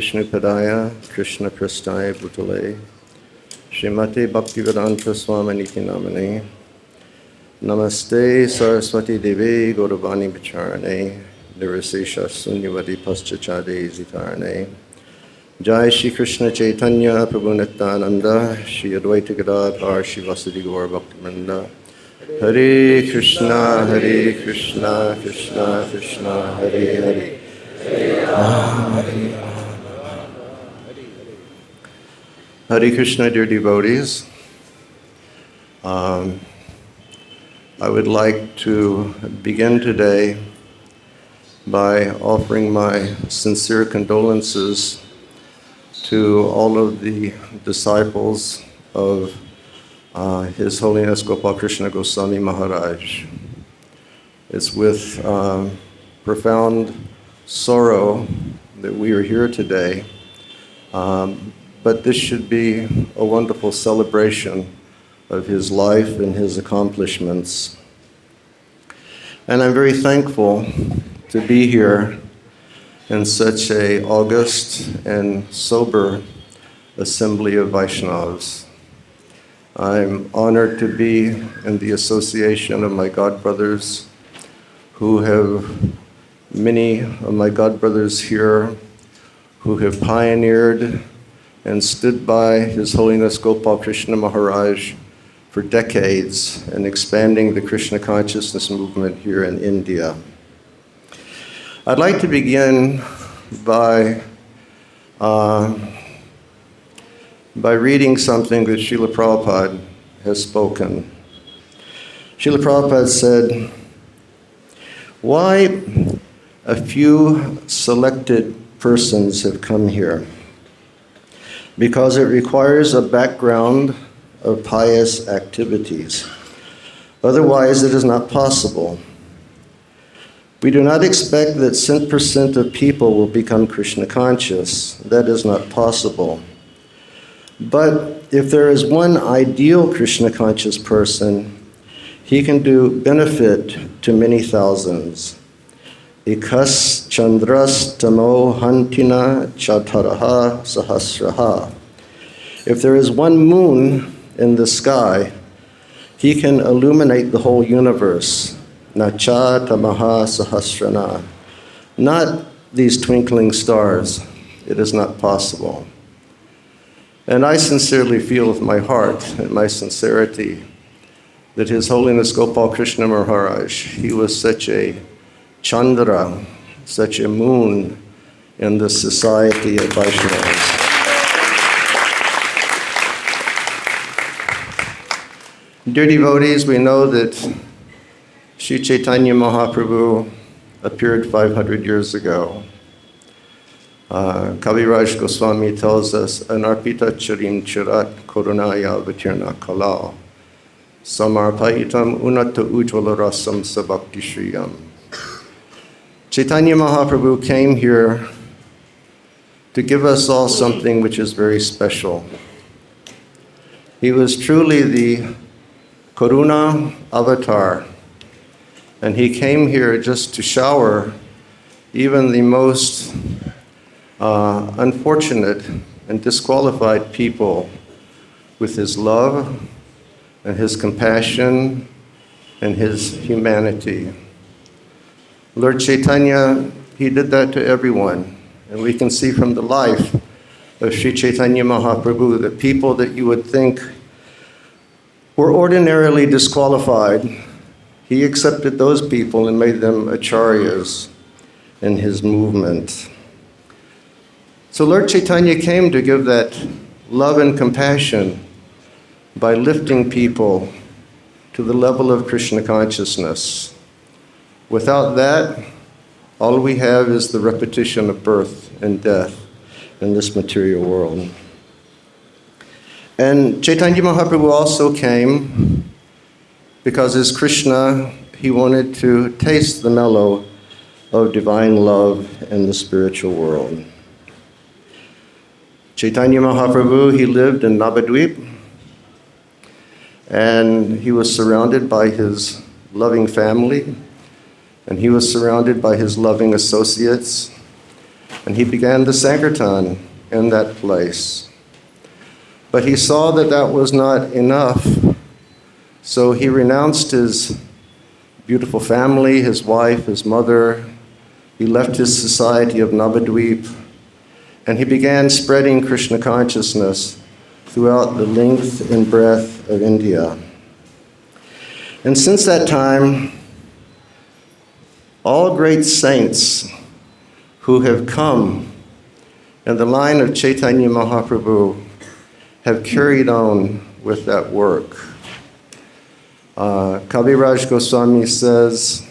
Vishnupadaya Krishna Prasthaya Bhutale Srimate Bhakti-Vedanta Swami Niti Namane Namaste Saraswati Devi Gauravani Bacharane Nirasesha Sunyavati Paschachade Zitarane Jai Shri Krishna Chaitanya Prabhu Nityananda Shri Advaita Gadadhar Shri Vasudhi Gaur Bhaktivinoda Hare Krishna Krishna Krishna Hare Hare Hare Krishna, dear devotees. I would like to begin today by offering my sincere condolences to all of the disciples of His Holiness Gopal Krishna Goswami Maharaj. It's with profound sorrow that we are here today, but this should be a wonderful celebration of his life and his accomplishments. And I'm very thankful to be here in such an august and sober assembly of Vaishnavas. I'm honored to be in the association of my godbrothers who have many of my godbrothers here who have pioneered and stood by His Holiness Gopal Krishna Maharaj for decades in expanding the Krishna consciousness movement here in India. I'd like to begin by reading something that Srila Prabhupada has spoken. Srila Prabhupada said, "Why a few selected persons have come here? Because it requires a background of pious activities. Otherwise, it is not possible. We do not expect that 100% of people will become Krishna conscious. That is not possible. But if there is one ideal Krishna conscious person, he can do benefit to many thousands. Ikas chandras tamo hantina chataraha sahasraha. If there is one moon in the sky, he can illuminate the whole universe. Nacha tamaha sahasrana. Not these twinkling stars. It is not possible." And I sincerely feel with my heart and my sincerity that His Holiness Gopal Krishna Maharaj, he was such a Chandra, such a moon in the society of Vaishnavas. Dear devotees, we know that Sri Chaitanya Mahaprabhu appeared 500 years ago. Kaviraj Goswami tells us, "Anarpita charim chirat korunaya vitirna kala samarpayitam unata ujvala rasam sabakti shriyam." Chaitanya Mahaprabhu came here to give us all something which is very special. He was truly the Karuna avatar, and he came here just to shower even the most unfortunate and disqualified people with his love and his compassion and his humanity. Lord Chaitanya, he did that to everyone. And we can see from the life of Sri Chaitanya Mahaprabhu that people that you would think were ordinarily disqualified, he accepted those people and made them acharyas in his movement. So Lord Chaitanya came to give that love and compassion by lifting people to the level of Krishna consciousness. Without that, all we have is the repetition of birth and death in this material world. And Chaitanya Mahaprabhu also came because as Krishna, he wanted to taste the mellow of divine love in the spiritual world. Chaitanya Mahaprabhu, he lived in Navadvip, and he was surrounded by his loving family, and he was surrounded by his loving associates. and he began the Sankirtan in that place. But he saw that that was not enough, so he renounced his beautiful family, his wife, his mother. He left his society of Navadvip, and he began spreading Krishna consciousness throughout the length and breadth of India. And since that time, all great saints who have come in the line of Chaitanya Mahaprabhu have carried on with that work. Kaviraj Goswami says,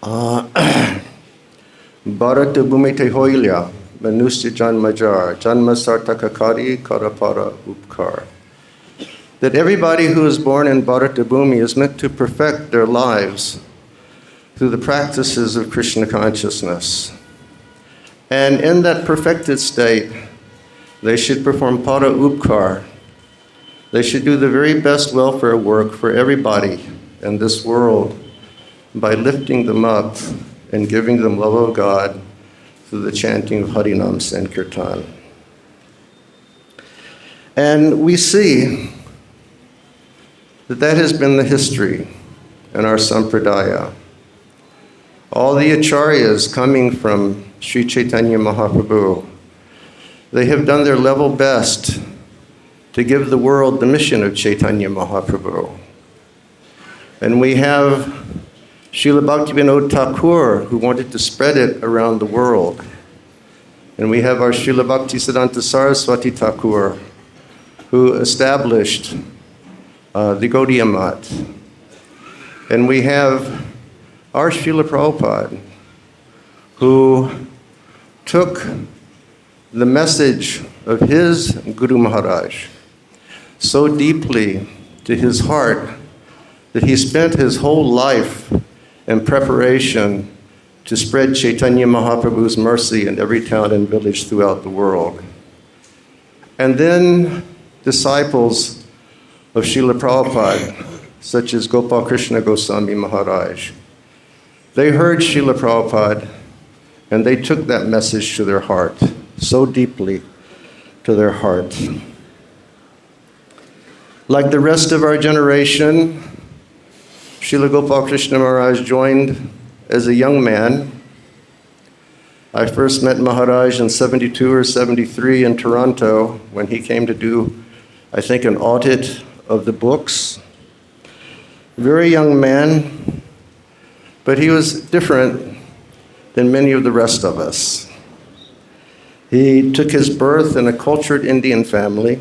Bharata bhumite hoilya, manusya janmajar, janma sartakakari karapara upkar. That everybody who is born in Bharata Bhumi is meant to perfect their lives through the practices of Krishna consciousness. And in that perfected state, they should perform para upkar. They should do the very best welfare work for everybody in this world by lifting them up and giving them love of God through the chanting of Harinam Sankirtan. And we see that that has been the history in our Sampradaya. All the acharyas coming from Sri Chaitanya Mahaprabhu, they have done their level best to give the world the mission of Chaitanya Mahaprabhu. And we have Srila Bhaktivinoda Thakur, who wanted to spread it around the world. And we have our Srila Bhaktisiddhanta Saraswati Thakur, who established the Gaudiya Math. And we have our Srila Prabhupada, who took the message of his Guru Maharaj so deeply to his heart that he spent his whole life in preparation to spread Chaitanya Mahaprabhu's mercy in every town and village throughout the world. And then disciples of Srila Prabhupada, such as Gopal Krishna Goswami Maharaj, they heard Srila Prabhupada and they took that message to their heart, so deeply to their heart. Like the rest of our generation, Srila Gopal Krishna Maharaj joined as a young man. I first met Maharaj in 72 or 73 in Toronto when he came to do, I think, an audit of the books. Very young man, but he was different than many of the rest of us. He took his birth in a cultured Indian family.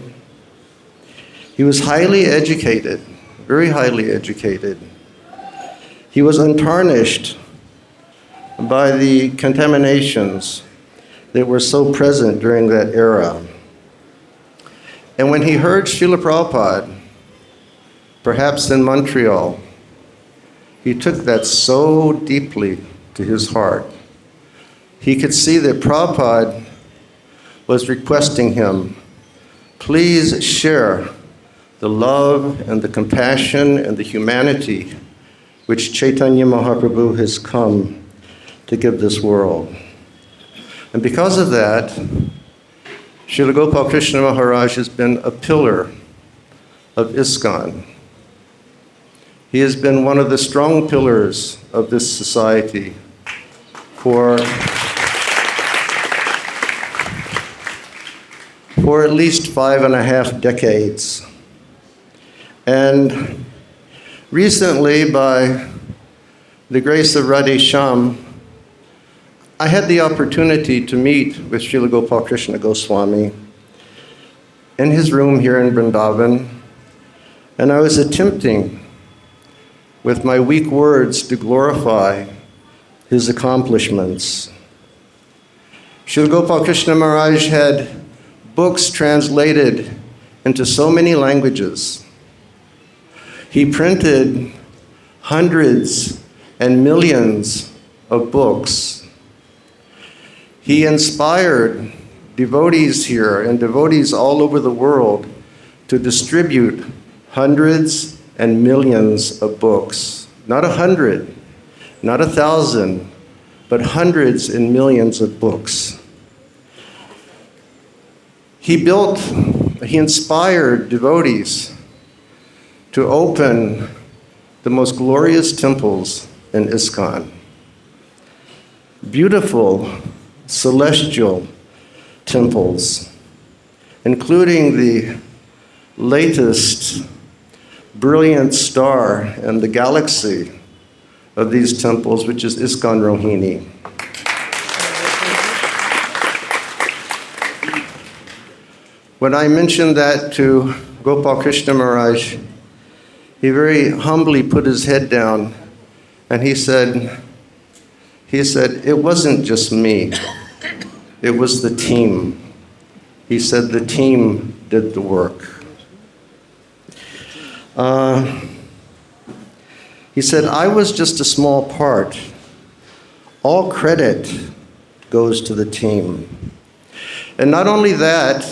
He was highly educated, very highly educated. He was untarnished by the contaminations that were so present during that era. And when he heard Srila Prabhupada, perhaps in Montreal, he took that so deeply to his heart. He could see that Prabhupada was requesting him, please share the love and the compassion and the humanity which Chaitanya Mahaprabhu has come to give this world. And because of that, Srila Gopal Krishna Maharaj has been a pillar of ISKCON. He has been one of the strong pillars of this society for at least 5.5 decades. And recently, by the grace of Radhe Shyam, I had the opportunity to meet with Srila Gopal Krishna Goswami in his room here in Vrindavan, and I was attempting with my weak words to glorify his accomplishments. Srila Gopal Krishna Maharaj had books translated into so many languages. He printed hundreds and millions of books. He inspired devotees here and devotees all over the world to distribute hundreds and millions of books. Not 100, not 1,000, but hundreds and millions of books. He inspired devotees to open the most glorious temples in ISKCON. Beautiful, celestial temples, including the latest brilliant star in the galaxy of these temples, which is ISKCON Rohini. When I mentioned that to Gopal Krishna Maharaj, he very humbly put his head down and he said, it wasn't just me, it was the team. He said the team did the work. He said, I was just a small part. All credit goes to the team. And not only that,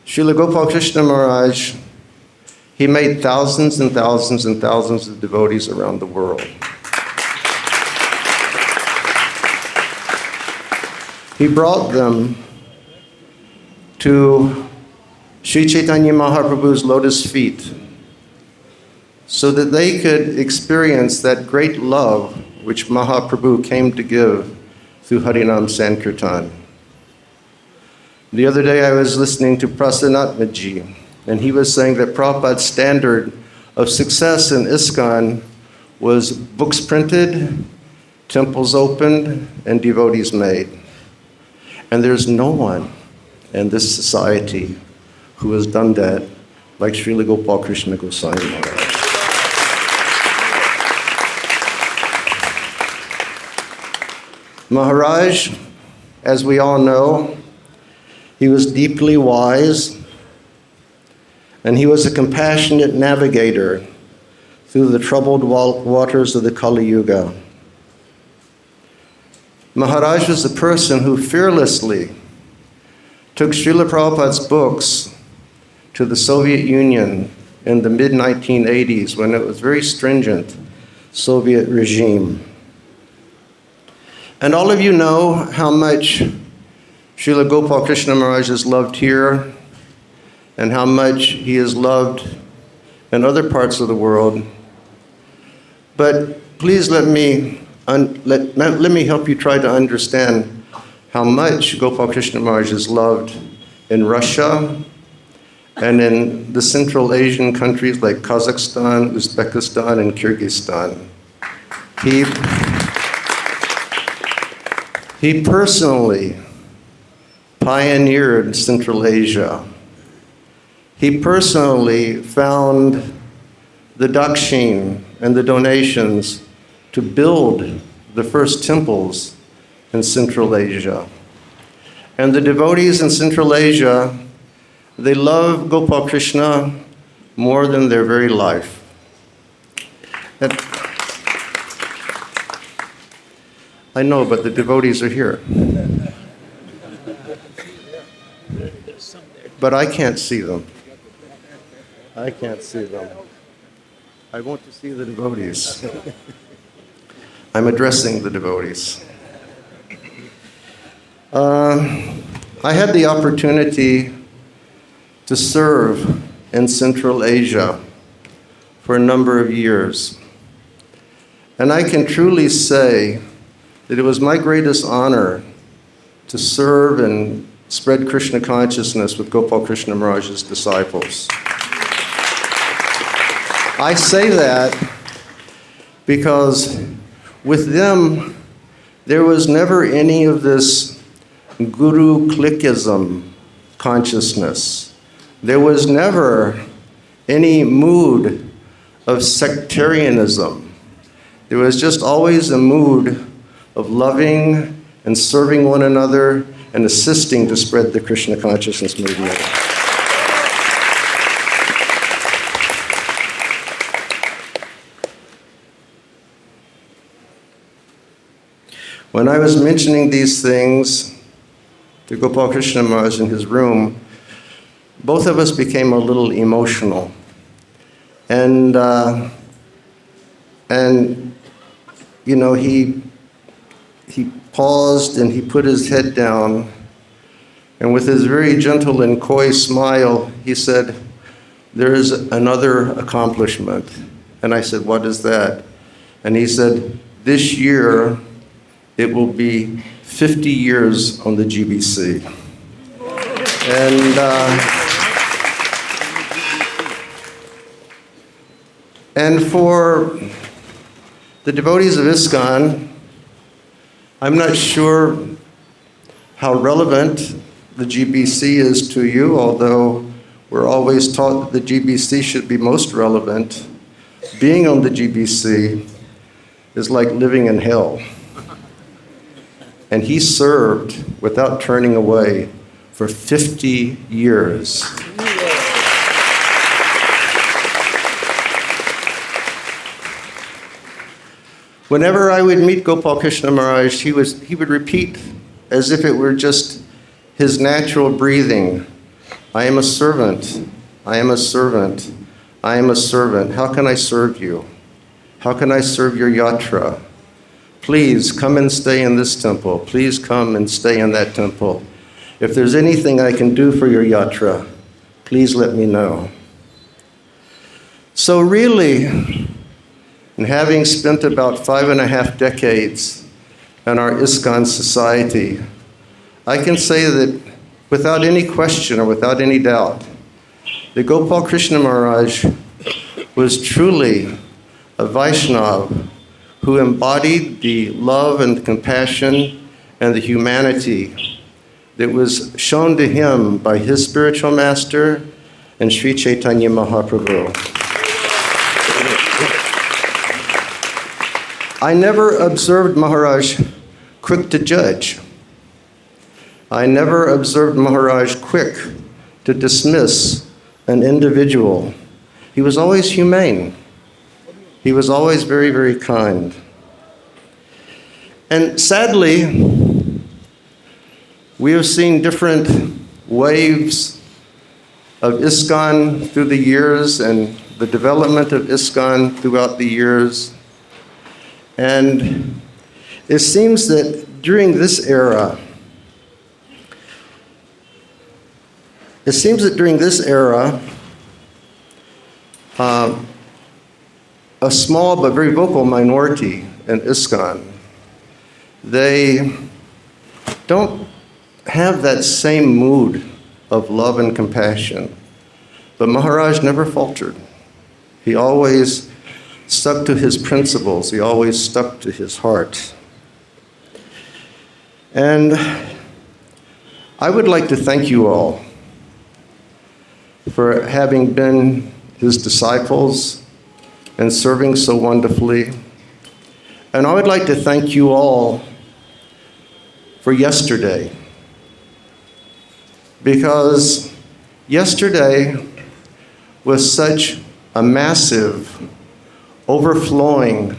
Srila Gopal Krishna Maharaj, he made thousands and thousands and thousands of devotees around the world. He brought them to Sri Chaitanya Mahaprabhu's lotus feet so that they could experience that great love which Mahaprabhu came to give through Harinam Sankirtan. The other day I was listening to Prasanatmaji, and he was saying that Prabhupada's standard of success in ISKCON was books printed, temples opened, and devotees made. And there's no one in this society who has done that like Srila Gopal Krishna Goswami Maharaj. Maharaj, as we all know, he was deeply wise, and he was a compassionate navigator through the troubled waters of the Kali Yuga. Maharaj was the person who fearlessly took Srila Prabhupada's books to the Soviet Union in the mid-1980s when it was very stringent Soviet regime. And all of you know how much Srila Gopal Krishna Maharaj is loved here and how much he is loved in other parts of the world. But please let me help you try to understand how much Gopal Krishna Maharaj is loved in Russia and in the Central Asian countries like Kazakhstan, Uzbekistan, and Kyrgyzstan. He personally pioneered Central Asia. He personally found the dakshin and the donations to build the first temples in Central Asia. And the devotees in Central Asia, they love Gopal Krishna more than their very life. I know, but the devotees are here. But I can't see them. I can't see them. I want to see the devotees. I'm addressing the devotees. I had the opportunity to serve in Central Asia for a number of years. And I can truly say that it was my greatest honor to serve and spread Krishna consciousness with Gopal Krishna Maharaj's disciples. I say that because with them, there was never any of this guru cliquism consciousness. There was never any mood of sectarianism. There was just always a mood of loving and serving one another and assisting to spread the Krishna consciousness movement. When I was mentioning these things to Gopal Krishna Maharaj in his room, both of us became a little emotional. And you know, he he paused and he put his head down, and with his very gentle and coy smile, he said, "There is another accomplishment." And I said, "What is that?" And he said, "This year, it will be 50 years on the GBC." And for the devotees of ISKCON, I'm not sure how relevant the GBC is to you, although we're always taught that the GBC should be most relevant. Being on the GBC is like living in hell. And he served without turning away for 50 years. Whenever I would meet Gopal Krishna Maharaj, he would repeat as if it were just his natural breathing, "I am a servant, I am a servant, I am a servant. How can I serve you? How can I serve your yatra? Please come and stay in this temple. Please come and stay in that temple. If there's anything I can do for your yatra, please let me know." So really, and having spent about 5.5 decades in our ISKCON society, I can say that without any question or without any doubt, that Gopal Krishna Maharaj was truly a Vaishnava who embodied the love and compassion and the humanity that was shown to him by his spiritual master and Sri Chaitanya Mahaprabhu. I never observed Maharaj quick to judge. I never observed Maharaj quick to dismiss an individual. He was always humane. He was always very, very kind. And sadly, we have seen different waves of ISKCON through the years and the development of ISKCON throughout the years. And it seems that during this era, a small but very vocal minority in ISKCON, they don't have that same mood of love and compassion. But Maharaj never faltered. He always stuck to his principles. He always stuck to his heart. And I would like to thank you all for having been his disciples and serving so wonderfully. And I would like to thank you all for yesterday, because yesterday was such a massive overflowing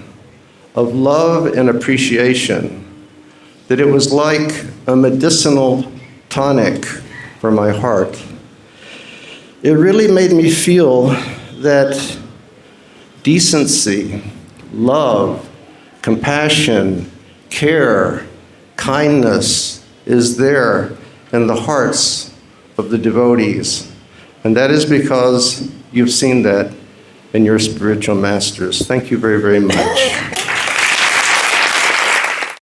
of love and appreciation that it was like a medicinal tonic for my heart. It really made me feel that decency, love, compassion, care, kindness is there in the hearts of the devotees. And that is because you've seen that in your spiritual masters. Thank you very, very much.